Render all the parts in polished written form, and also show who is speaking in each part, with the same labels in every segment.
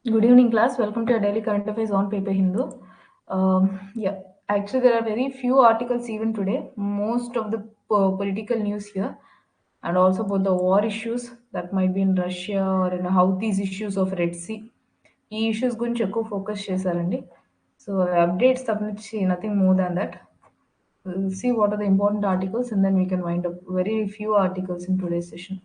Speaker 1: Good evening, class. Welcome to your daily current affairs on paper Hindu. Yeah, actually, there are very few articles even today. Most of the political news here, and also about the war issues that might be in Russia or in how these issues of Red Sea. ఈ issues గురించి ఎక్కువ focus చేశారండి. So updates తప్పించి nothing more than that. We'll see what are the important articles and then we can wind up. Very few articles in today's session.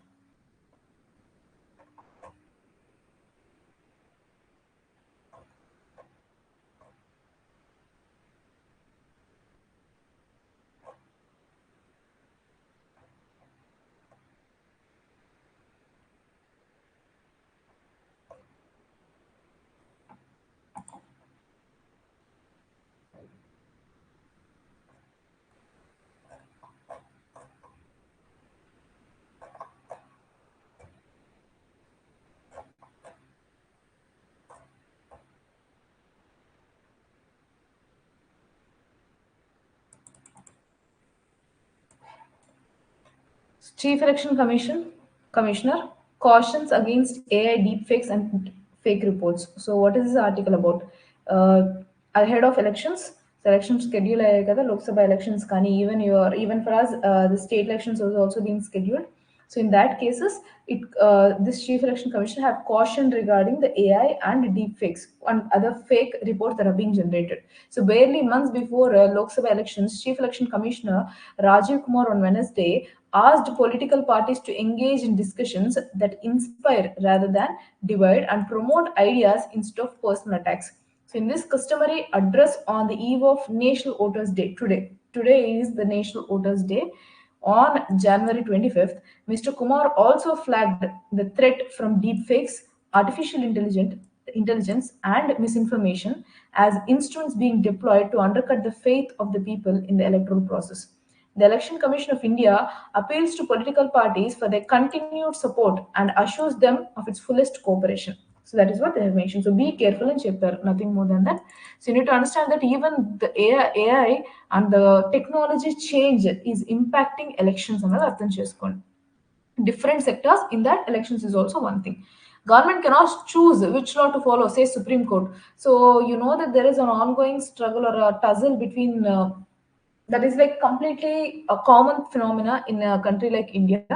Speaker 1: Chief Election Commissioner cautions against AI deepfakes and fake reports. So, what is this article about? Ahead of elections, the election schedule ayyai kada, Lok Sabha elections kani, even for us, the state elections was also being scheduled. So, in that cases, this Chief Election Commissioner have cautioned regarding the AI and deepfakes and other fake reports that are being generated. So, barely months before Lok Sabha elections, Chief Election Commissioner Rajiv Kumar on Wednesday asked political parties to engage in discussions that inspire rather than divide and promote ideas instead of personal attacks. So, in this customary address on the eve of National Voters Day, today is the National Voters Day. On January 25th, Mr. Kumar also flagged the threat from deepfakes, intelligence, and misinformation as instruments being deployed to undercut the faith of the people in the electoral process. The Election Commission of India appeals to political parties for their continued support and assures them of its fullest cooperation. So that is what they have mentioned. So be careful and chapter, nothing more than that. So you need to understand that even the AI and the technology change is impacting elections. Different sectors in that elections is also one thing. Government cannot choose which law to follow, say Supreme Court. So you know that there is an ongoing struggle or a tussle between that is like completely a common phenomena in a country like India.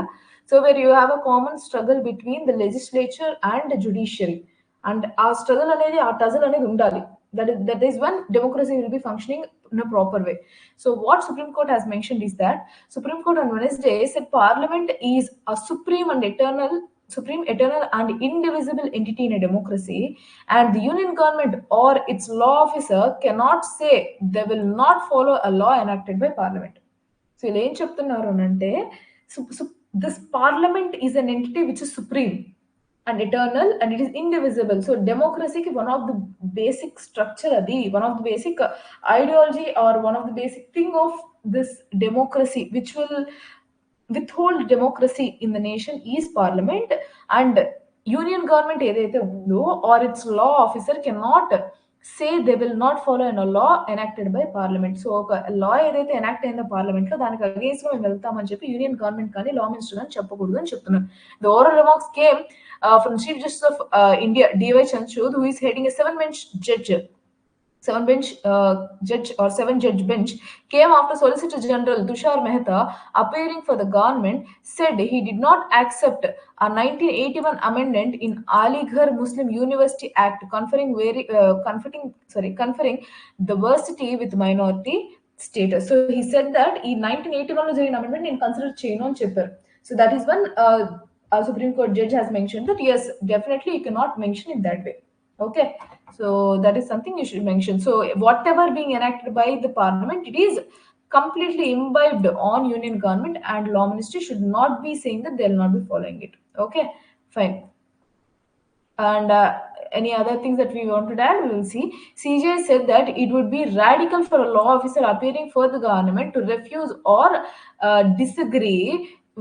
Speaker 1: So where you have a common struggle between the legislature and the judiciary, and our struggle అనేది ఆ tussle అనేది ఉండాలి. That is when democracy will be functioning in a proper way. So what Supreme Court has mentioned is that Supreme Court on Wednesday said Parliament is a supreme, eternal, and indivisible entity in a democracy, and the union government or its law officer cannot say they will not follow a law enacted by Parliament. So, వీళ్ళు ఏం చెప్తున్నారు అంటే this Parliament is an entity which is supreme and eternal and it is indivisible. So democracy ki one of the basic structure adi, one of the basic ideology or one of the basic thing of this democracy which will withhold democracy in the nation is Parliament, and union government ఏదైతే ఉందో or its law officer cannot say they will not follow a law enacted by Parliament. So ఒక law ఏదైతే enact అయిందో parliament లో దానికి against లో మేము వెళ్తామని చెప్పి యూనియన్ గవర్నమెంట్ కానీ లా మినిస్టర్ కానీ చెప్పకూడదు అని చెప్తున్నారు. The oral remarks came from the Chief Justice of India, D.Y. Chanchud, who is heading a seven judge bench, came after Solicitor General Tushar Mehta, appearing for the government, said he did not accept a 1981 amendment in Aligarh Muslim University Act conferring diversity with minority status. So he said that in 1981 లో జరిగిన amendment నేను consider చేయను అని చెప్పారు. So that is when a Supreme Court judge has mentioned that yes, definitely you cannot mention it that way. Okay, so that is something you should mention. So whatever being enacted by the Parliament, it is completely imbibed on union government, and law ministry should not be saying that they'll not be following it. Okay, fine. And any other things that we want to add, we will see. CJ said that it would be radical for a law officer appearing for the government to refuse or disagree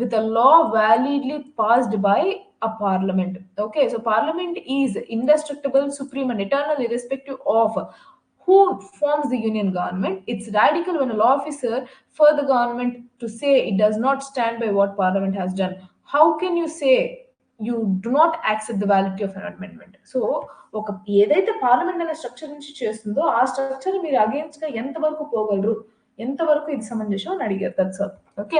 Speaker 1: with a law validly passed by a parliament. Okay, so Parliament is indestructible, supreme, and eternal, irrespective of who forms the union government. It's radical when a law officer for the government to say it does not stand by what Parliament has done. How can you say you do not accept the validity of an amendment. So ఒక ఏదైతే parliament అనే structure నుంచి చేస్తుందో ఆ structure మీరు against గా ఎంతవరకు పోగలరు, ఎంతవరకు ఇది సమంజసం అని అడిగారు. That's all. Okay,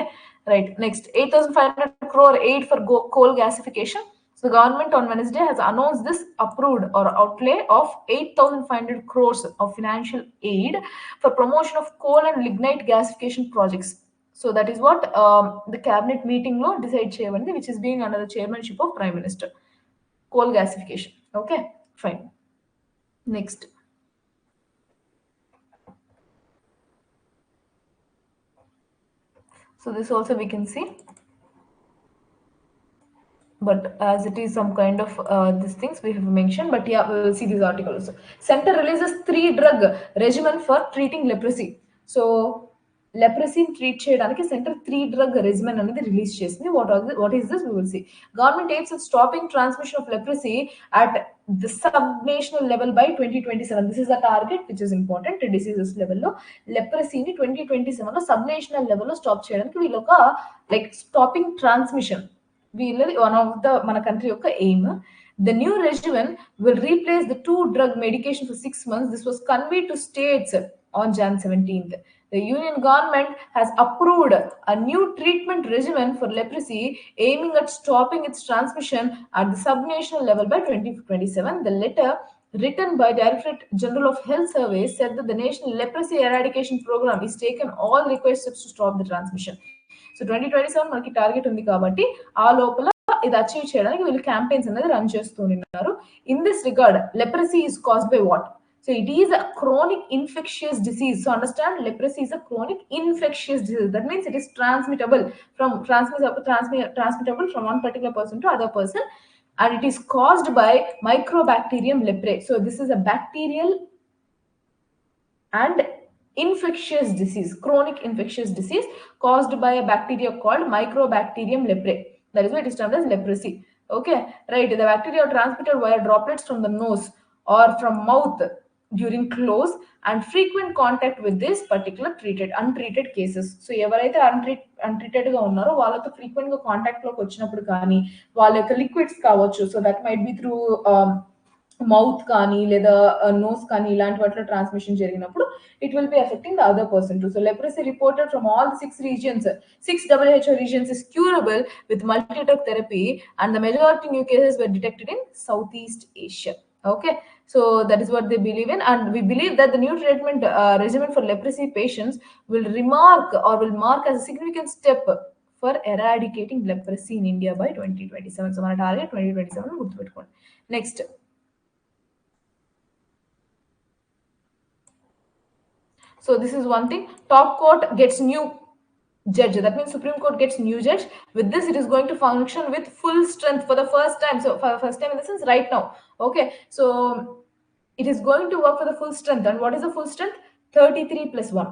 Speaker 1: right. Next 8,500 crore aid for coal gasification. So the government on Wednesday has announced this approved or outlay of 8,500 crores of financial aid for promotion of coal and lignite gasification projects. So that is what the cabinet meeting lo decide cheyavandi, which is being under the chairmanship of Prime Minister. Coal gasification. Okay, fine. Next. So this also we can see, but as it is some kind of these things we have mentioned, but yeah, we will see this article also. Center releases 3-drug regimen for treating leprosy. So leprosy treat చేయడానికి centre 3-drug regimen అనేది release చేసింది. What is this? We will see. Government aims at stopping transmission of leprosy at the subnational level by 2027. This is the target which is important. Diseases level లో leprosy ని 2027 లో subnational level లో stop చేయడానికి వీళ్ళు ఒక like stopping transmission, వీళ్ళది one of the మన country యొక్క aim. The new regimen will replace the 2-drug medication for 6 months. This was conveyed to states on Jan 17th. The union government has approved a new treatment regimen for leprosy, aiming at stopping its transmission at the subnational level by 2027. The letter, written by Directorate General of Health Service, said that the National Leprosy Eradication Program is taken all required steps to stop the transmission. So 2027 మనకి target ఉంది కాబట్టి ఆ లోపల ఇది achieve చేయడానికి వీళ్ళు campaigns అనేది run చేస్తూ ఉన్నారు. In this regard leprosy is caused by what? So it is a chronic infectious disease. So understand, leprosy is a chronic infectious disease. That means it is transmittable from one particular person to other person, and it is caused by Mycobacterium leprae. So this is a bacterial and infectious disease, chronic infectious disease caused by a bacteria called Mycobacterium leprae. That is why it is termed as leprosy. Okay, right. The bacteria are transmitted via droplets from the nose or from mouth during close and frequent contact with this particular untreated cases. So ఎవరైతే untreated గా ఉన్నారో వాళ్ళతో frequent గా contact లోకి వచ్చినప్పుడు కానీ వాళ్ళ యొక్క లిక్విడ్స్ కావచ్చు, so that might be through mouth కానీ లేదా నోస్ కానీ ఇలాంటి వాటిలో ట్రాన్స్మిషన్ జరిగినప్పుడు it will be affecting the other person too. So leprosy reported from all the 6 WHO regions is curable with multi-drug therapy, and the majority new cases were detected in Southeast Asia. Okay, so that is what they believe in, and we believe that the new treatment regimen for leprosy patients will mark as a significant step for eradicating leprosy in India by 2027. So మన target 2027 గుర్తుపెట్టుకోండి. Next, so this is one thing. Top court gets new judge. That means Supreme Court gets new judge. With this, it is going to function with full strength for the first time. So for the first time in the sense right now. Okay, so it is going to work for the full strength. And what is the full strength? 33 plus 1.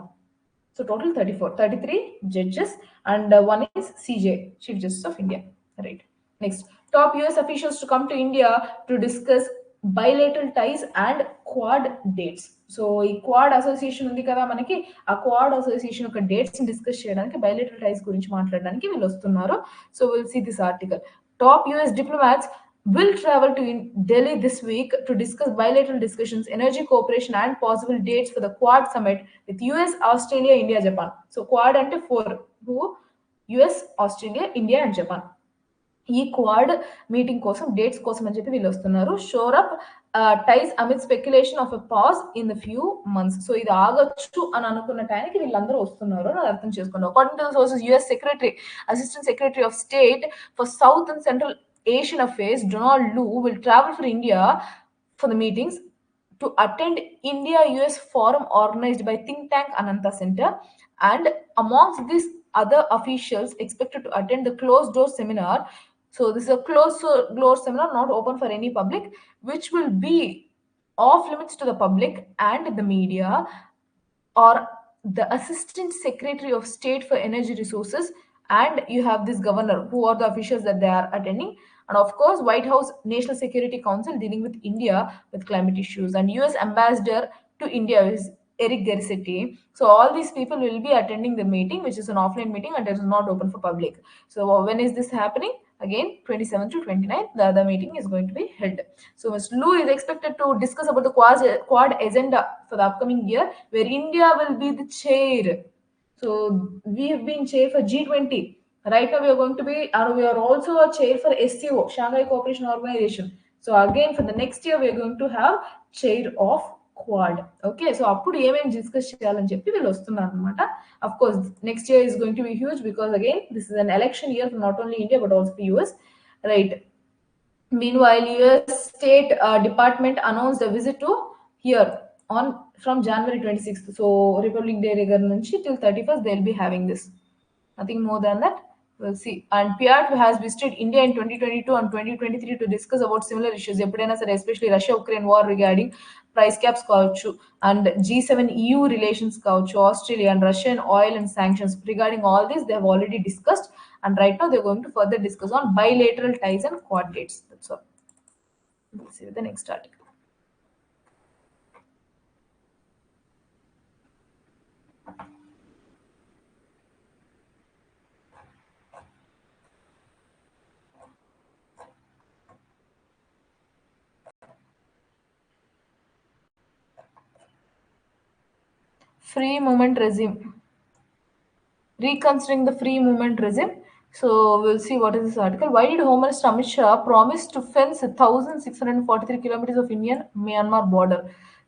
Speaker 1: So total 33 judges, and one is CJ, Chief Justice of India. Right. Next, top US officials to come to India to discuss bilateral ties and quad dates. So ఈ quad association ఉంది కదా మనకి, ఆ quad association యొక్క dates discuss చేయడానికి, bilateral ties గురించి మాట్లాడడానికి వీళ్ళు వస్తున్నారు. So will see this article. Top US diplomats will travel to Delhi this week to discuss bilateral discussions, energy cooperation and possible dates for the Quad summit with US, Australia, India, Japan. So Quad ante 4 who US, Australia, India and Japan. ఈ quad meeting కోసం dates కోసం అని చెప్పి వీళ్ళు వస్తున్నారు. Shore up ties amid speculation of a pause in the few months. So ఇది ఆగొచ్చు అని అనుకున్న టైంకి వీళ్ళందరూ వస్తున్నారు అని అర్థం చేసుకోండి. According to the sources, US assistant secretary of state for south and central Asian affairs, Donald Lu, will travel for India for the meetings to attend India-US forum organized by think tank Ananta Center, and amongst these other officials expected to attend the closed door seminar. So this is a closed door seminar, not open for any public, which will be off limits to the public and the media, or the Assistant Secretary of State for Energy Resources, and you have this governor, who are the officials that they are attending, and of course White House National Security Council dealing with India with climate issues, and US Ambassador to India is Eric Garcetti. So all these people will be attending the meeting, which is an offline meeting and it is not open for public. So when is this happening? Again, 27 to 29, the other meeting is going to be held. So Mr. Lu is expected to discuss about the Quad agenda for the upcoming year, where India will be the chair. So we have been chair for G20. Right now we are going to be, and we are also a chair for SCO, Shanghai Cooperation Organization. So again, for the next year, we are going to have chair of quad. Okay, so అప్పుడు ఏమేమి discuss చేయాలని చెప్పి వీళ్ళు వస్తున్నారు అనమాట. Of course next year is going to be huge because again this is an election year for not only India but also for US, right? Meanwhile, US State Department announced a visit to here on from January 26th. So Republic Day దగ్గర నుంచి till 31st they'll be having this. Nothing more than that. We'll see. And Piat has visited India in 2022 and 2023 to discuss about similar issues. ఎప్పుడైనా సరే, especially Russia-Ukraine war regarding price caps కావచ్చు, and G7 EU relations కావచ్చు, Australia and Russian oil and sanctions. Regarding all this, they have already discussed, and right now they're going to further discuss on bilateral ties and quad dates. That's all. We'll see the next article. Free movement regime. Reconsidering the free movement regime. So we'll see what is this article. Why did Home Minister Amit Shah promise to fence 1,643 kilometers of Indian Myanmar border?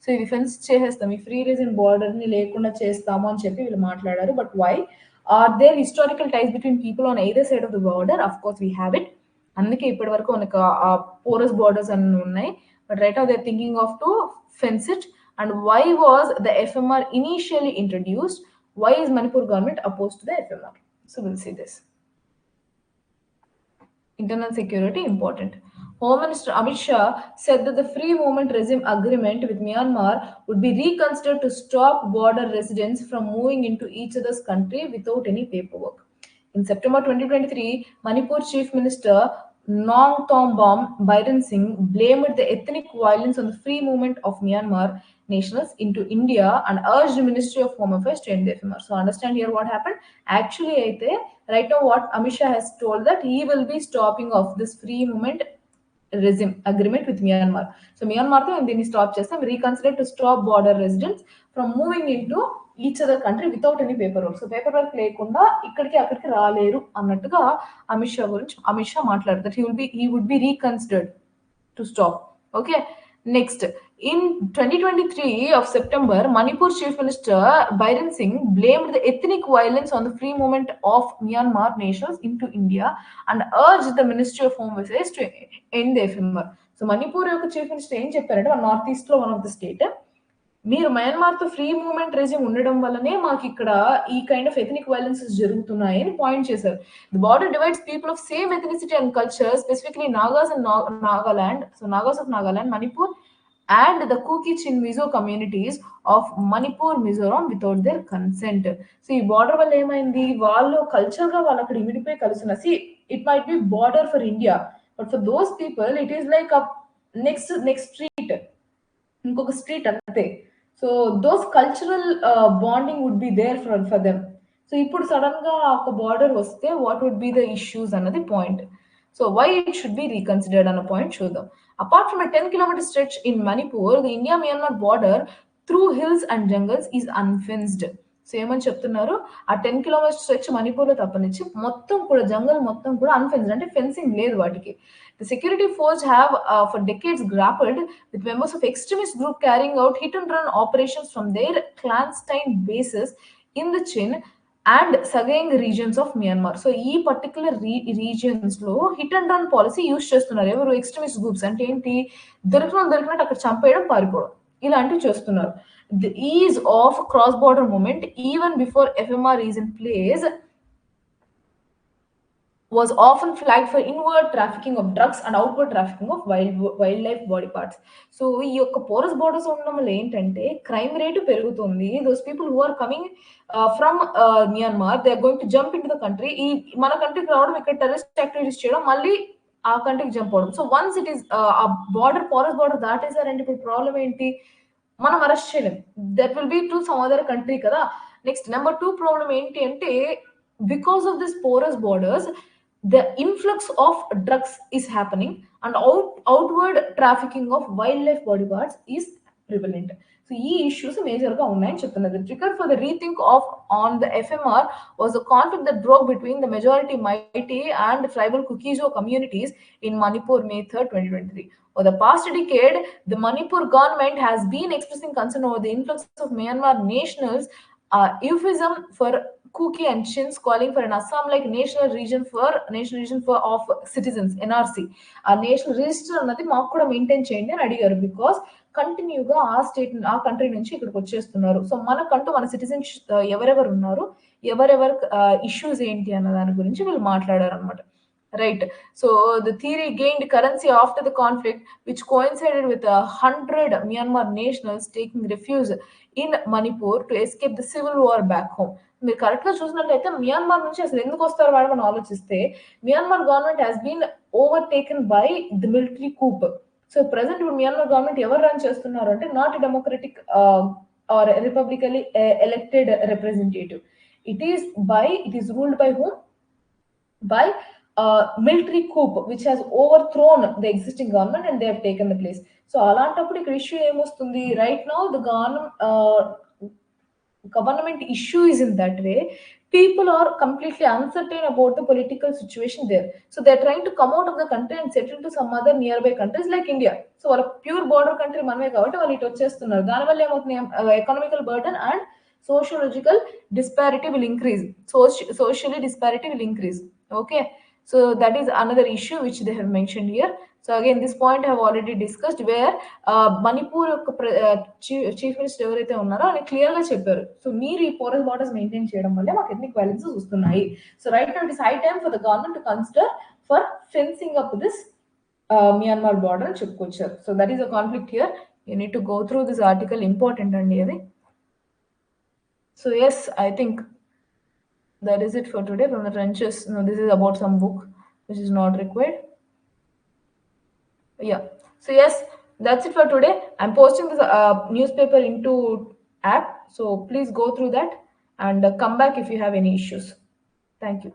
Speaker 1: So ఇది fence చేసేస్తాం, ఈ free reason border ని లేకుండా చేస్తాము అని చెప్పి వీళ్ళు మాట్లాడారు. But why? Are there historical ties between people on either side of the border? Of course we have it. అందుకే ఇప్పటి వరకు మనకు ఆ పోరస్ బార్డర్స్ అన్ని ఉన్నాయి. But right now they are thinking of to fence it. And why was the FMR initially introduced? Why is Manipur government opposed to the FMR? So we'll see this. Internal security important. Home Minister Amit Shah said that the free movement regime agreement with Myanmar would be reconsidered to stop border residents from moving into each other's country without any paperwork. In September 2023, Manipur Chief Minister Nong Tombam Byron Singh blamed the ethnic violence on the free movement of Myanmar nationals into India and urged the Ministry of Home Affairs to end the FMR. So understand here what happened. Actually, right now what Amit Shah has told that he will be stopping off this free movement regime agreement with Myanmar. So Myanmar తో దీన్ని stop చేస్తాం, reconsider to stop border residents from moving into each other country without any paper work. So paper work లేకుండా ఇక్కడికి అక్కడికి రాలేరు అన్నట్టుగా అమిత్ షా మాట్లాడారు. That he would be reconsidered to stop. Okay, next. In 2023 of September, Manipur Chief Minister Byron Singh blamed the ethnic violence on the free movement of Myanmar nationals into India and urged the Ministry of Home Affairs to end the FMR. So Manipur యొక్క chief minister ఏం చెప్పారంటే, north east లో one of the state, మీరు Myanmar తో free movement resume ఉండడం వల్లనే మాకు ఇక్కడ ఈ కైండ్ ఆఫ్ ఎథనిక్ వైలెన్సెస్ జరుగుతున్నాయి అని పాయింట్ చేశారు. The border divides people of same ethnicity and culture, specifically Nagas and Nagaland. So Nagas of Nagaland, Manipur and the Kuki-Chin-Mizo communities of Manipur, Mizoram without their consent. So ఈ border వల్ల ఏమైంది, వాళ్ళు కల్చర్ గా వాళ్ళు అక్కడ ఇమిడిపోయి కలుస్తున్నారు. See it might be border for India, but for those people it is like next street, ఇంకొక స్ట్రీట్ అంతే. So those cultural bonding would be there for them. So ఇప్పుడు సడన్ గా ఒక బార్డర్ వస్తే what would be the issues అన్నది point. So why it should be reconsidered అన్న point చూద్దాం. Apart from a 10-kilometer stretch in Manipur, the India-Myanmar border through hills and jungles is unfenced. So ఏమని చెప్తున్నారు, ఆ 10 kilometre stretch Manipur లో తప్పనిచ్చి మొత్తం కూడా జంగల్ మొత్తం కూడా అన్ఫెన్స్డ్, అంటే ఫెన్సింగ్ లేదు వాటికి. The security force have for decades grappled with members of extremist group carrying out hit and run operations from their clandestine bases in the Chin and Sagaing regions of Myanmar. So ఈ particular regions లో hit and run policy use చేస్తున్నారు. ఎవరు? Extremist groups. అంటే ఏంటి, దొరికినట్టు అక్కడ చంపేయడం, పారిపోవడం, ఇలాంటివి చేస్తున్నారు. The ease of cross-border movement even before FMR is in place was often flagged for inward trafficking of drugs and outward trafficking of wildlife body parts. So ఈ యొక్క పోరస్ బోర్డర్స్ ఉండడం వల్ల ఏంటంటే క్రైమ్ రేటు పెరుగుతుంది. Those people who are coming from Myanmar, they are going to jump in to the country. ఈ మన కంట్రీకి రావడం, ఇక్కడ టెర్రరిస్ట్ యాక్టివిటీస్ చేయడం, మళ్ళీ ఆ కంట్రీకి జంప్ అవడం. సో వన్స్ ఇట్ ఈస్ ఆ బార్డర్, పోరస్ బార్డర్ దాటేసారంటే ఇప్పుడు ప్రాబ్లం ఏంటి, మనం అరెస్ట్ చేయలేం. That will be to some other country కదా. నెక్స్ట్ నెంబర్ 2 ప్రాబ్లం ఏంటి అంటే, because of this porous borders the influx of drugs is happening, and outward trafficking of wildlife body parts is prevalent. So ఈ issues మేజర్గా ఉన్నాయని చెప్తున్నారు. The trigger for the rethink of on the FMR was a conflict that broke between the majority Meitei and tribal Kukizo communities in Manipur May 3rd, 2023. For the past decade, the Manipur government has been expressing concern over the influx of Myanmar nationals, euphemism for Kuki and Chins, calling for an Assam-like national region for of citizens (NRC). ఆ national register అన్నది మాకు కూడా maintain చేయండి అని అడిగారు. Because కంటిన్యూగా ఆ country నుంచి ఇక్కడికి వచ్చేస్తున్నారు. సో మనకంటూ మన సిటిజన్స్ ఎవరెవరు ఉన్నారు, ఎవరెవరు ఇష్యూస్ ఏంటి అన్న దాని గురించి వీళ్ళు మాట్లాడారు అనమాట. Right. So the theory gained currency after the conflict, which coincided with 100 Myanmar nationals taking refuge in Manipur to escape the civil war back home. మీరు కరెక్ట్ గా చూసినట్లయితే మియాన్మార్ నుంచి అసలు ఎందుకు వస్తారు వాళ్ళు మనం ఆలోచిస్తే, Myanmar government has been overtaken by the military coup. So present ఇప్పుడు మియాన్మార్ గవర్నమెంట్ ఎవరు రన్ చేస్తున్నారు అంటే not democratic or republically elected representative. It is ruled by whom? By military coup, which has overthrown the existing government and they have taken the place. So అలాంటప్పుడు ఇక్కడ issue ఏమొస్తుంది? Right now the government issue is in that way. People are completely uncertain about the political situation there. So they're trying to come out of the country and settle to some other nearby countries like India. So వాళ్ళ pure border country మనమే కాబట్టి వాళ్ళు ఇటు వచ్చేస్తున్నారు. దానివల్ల ఏమవుతుంది? Economical burden and sociological disparity will increase. Socially disparity will increase. Okay, so that is another issue which they have mentioned here. So again, this point I have already discussed, where Manipur chief minister ఎవరైతే ఉన్నారో ఆయన clear గా చెప్పారు, so మీరు ఈ porous borders maintain చేయడం వల్లే మాకు ఎథనిక్ వైలెన్సెస్ వస్తున్నాయి. So right now it is high time for the government to consider for fencing up this Myanmar border అని చెప్పుకొచ్చారు. So that is a conflict here. You need to go through this article, important అండి అది. So yes, I think that is it for today from the trenches. No, this is about some book which is not required. Yeah. So yes, that's it for today. I'm posting this newspaper into app. So please go through that and come back if you have any issues. Thank you.